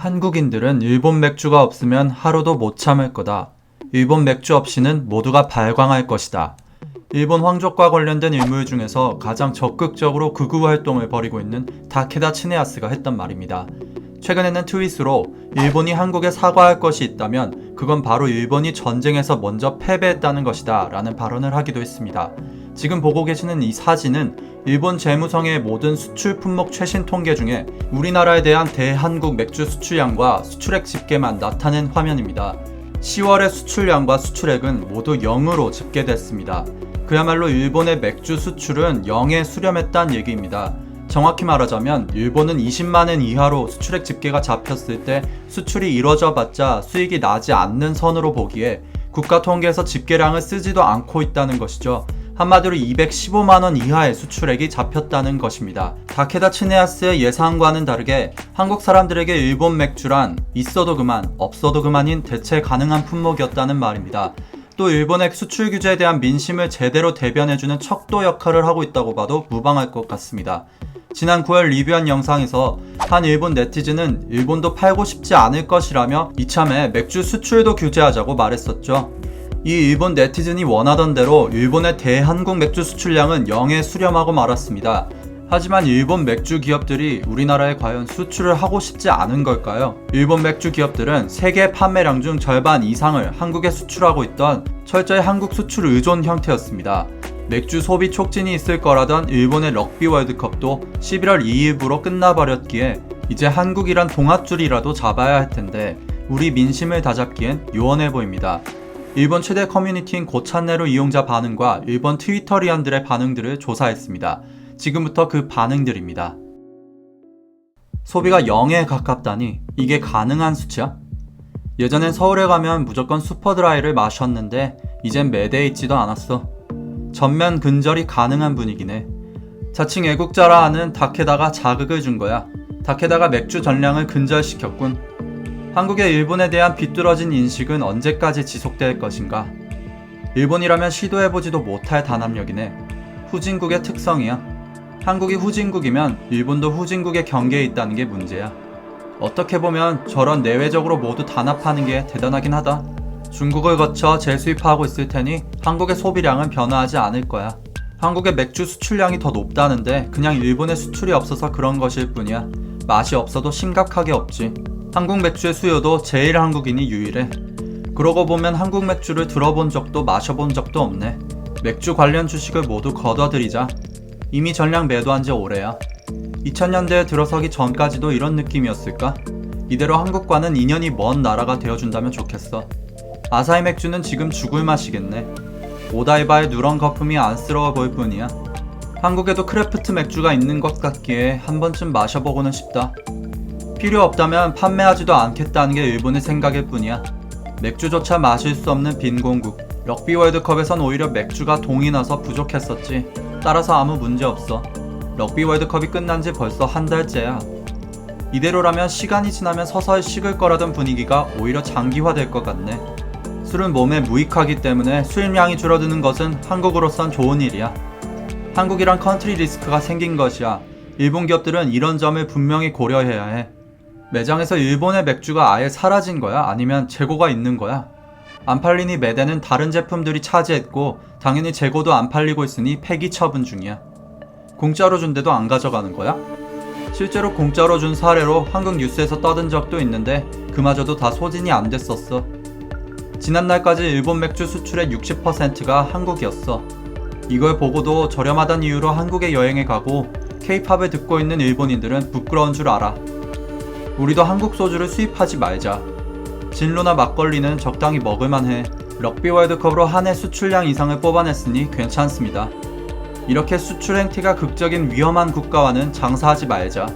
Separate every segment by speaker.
Speaker 1: 한국인들은 일본 맥주가 없으면 하루도 못 참을 거다. 일본 맥주 없이는 모두가 발광할 것이다. 일본 황족과 관련된 인물 중에서 가장 적극적으로 극우 활동을 벌이고 있는 다케다 츠네야스가 했던 말입니다. 최근에는 트윗으로 일본이 한국에 사과할 것이 있다면 그건 바로 일본이 전쟁에서 먼저 패배했다는 것이다 라는 발언을 하기도 했습니다. 지금 보고 계시는 이 사진은 일본 재무성의 모든 수출 품목 최신 통계 중에 우리나라에 대한 대한국 맥주 수출량과 수출액 집계만 나타낸 화면입니다. 10월의 수출량과 수출액은 모두 0으로 집계됐습니다. 그야말로 일본의 맥주 수출은 0에 수렴했다는 얘기입니다. 정확히 말하자면 일본은 20만엔 이하로 수출액 집계가 잡혔을 때 수출이 이뤄져 봤자 수익이 나지 않는 선으로 보기에 국가통계에서 집계량을 쓰지도 않고 있다는 것이죠. 한마디로 215만원 이하의 수출액이 잡혔다는 것입니다. 다케다 츠네야스의 예상과는 다르게 한국 사람들에게 일본 맥주란 있어도 그만 없어도 그만인 대체 가능한 품목이었다는 말입니다. 또 일본의 수출 규제에 대한 민심을 제대로 대변해주는 척도 역할을 하고 있다고 봐도 무방할 것 같습니다. 지난 9월 리뷰한 영상에서 한 일본 네티즌은 일본도 팔고 싶지 않을 것이라며 이참에 맥주 수출도 규제하자고 말했었죠. 이 일본 네티즌이 원하던 대로 일본의 대한국 맥주 수출량은 0에 수렴하고 말았습니다. 하지만 일본 맥주 기업들이 우리나라에 과연 수출을 하고 싶지 않은 걸까요? 일본 맥주 기업들은 세계 판매량 중 절반 이상을 한국에 수출하고 있던 철저히 한국 수출 의존 형태였습니다. 맥주 소비 촉진이 있을 거라던 일본의 럭비 월드컵도 11월 2일부로 끝나버렸기에 이제 한국이란 동아줄이라도 잡아야 할 텐데 우리 민심을 다잡기엔 요원해 보입니다. 일본 최대 커뮤니티인 고찬네루 이용자 반응과 일본 트위터리안들의 반응들을 조사했습니다. 지금부터 그 반응들입니다. 소비가 0에 가깝다니 이게 가능한 수치야? 예전엔 서울에 가면 무조건 슈퍼드라이를 마셨는데 이젠 매대에 있지도 않았어. 전면 근절이 가능한 분위기네. 자칭 애국자라 하는 다케다가 자극을 준 거야. 다케다가 맥주 전량을 근절시켰군. 한국의 일본에 대한 비뚤어진 인식은 언제까지 지속될 것인가? 일본이라면 시도해보지도 못할 단합력이네. 후진국의 특성이야. 한국이 후진국이면 일본도 후진국의 경계에 있다는 게 문제야. 어떻게 보면 저런 내외적으로 모두 단합하는 게 대단하긴 하다. 중국을 거쳐 재수입하고 있을 테니 한국의 소비량은 변화하지 않을 거야. 한국의 맥주 수출량이 더 높다는데 그냥 일본의 수출이 없어서 그런 것일 뿐이야. 맛이 없어도 심각하게 없지. 한국 맥주의 수요도 제일 한국인이 유일해. 그러고 보면 한국 맥주를 들어본 적도 마셔본 적도 없네. 맥주 관련 주식을 모두 걷어들이자. 이미 전량 매도한 지 오래야. 2000년대에 들어서기 전까지도 이런 느낌이었을까? 이대로 한국과는 인연이 먼 나라가 되어준다면 좋겠어. 아사히 맥주는 지금 죽을 맛이겠네. 오다이바의 누런 거품이 안쓰러워 보일 뿐이야. 한국에도 크래프트 맥주가 있는 것 같기에 한 번쯤 마셔보고는 싶다. 필요 없다면 판매하지도 않겠다는 게 일본의 생각일 뿐이야. 맥주조차 마실 수 없는 빈공국. 럭비 월드컵에선 오히려 맥주가 동이 나서 부족했었지. 따라서 아무 문제 없어. 럭비 월드컵이 끝난 지 벌써 한 달째야. 이대로라면 시간이 지나면 서서히 식을 거라던 분위기가 오히려 장기화될 것 같네. 술은 몸에 무익하기 때문에 수입량이 줄어드는 것은 한국으로선 좋은 일이야. 한국이란 컨트리 리스크가 생긴 것이야. 일본 기업들은 이런 점을 분명히 고려해야 해. 매장에서 일본의 맥주가 아예 사라진 거야? 아니면 재고가 있는 거야? 안 팔리니 매대는 다른 제품들이 차지했고 당연히 재고도 안 팔리고 있으니 폐기 처분 중이야. 공짜로 준데도 안 가져가는 거야? 실제로 공짜로 준 사례로 한국 뉴스에서 떠든 적도 있는데 그마저도 다 소진이 안 됐었어. 지난날까지 일본 맥주 수출의 60%가 한국이었어. 이걸 보고도 저렴하다는 이유로 한국에 여행에 가고 K-팝을 듣고 있는 일본인들은 부끄러운 줄 알아. 우리도 한국 소주를 수입하지 말자. 진로나 막걸리는 적당히 먹을만해. 럭비 월드컵으로 한 해 수출량 이상을 뽑아냈으니 괜찮습니다. 이렇게 수출 행태가 극적인 위험한 국가와는 장사하지 말자.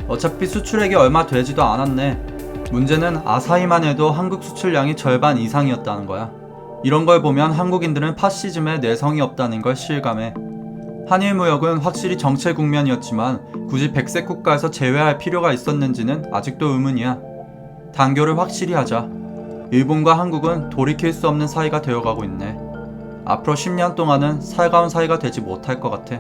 Speaker 1: 어차피 수출액이 얼마 되지도 않았네. 문제는 아사히만 해도 한국 수출량이 절반 이상이었다는 거야. 이런 걸 보면 한국인들은 파시즘에 내성이 없다는 걸 실감해. 한일 무역은 확실히 정체 국면이었지만 굳이 백색 국가에서 제외할 필요가 있었는지는 아직도 의문이야. 단교를 확실히 하자. 일본과 한국은 돌이킬 수 없는 사이가 되어가고 있네. 앞으로 10년 동안은 살가운 사이가 되지 못할 것 같아.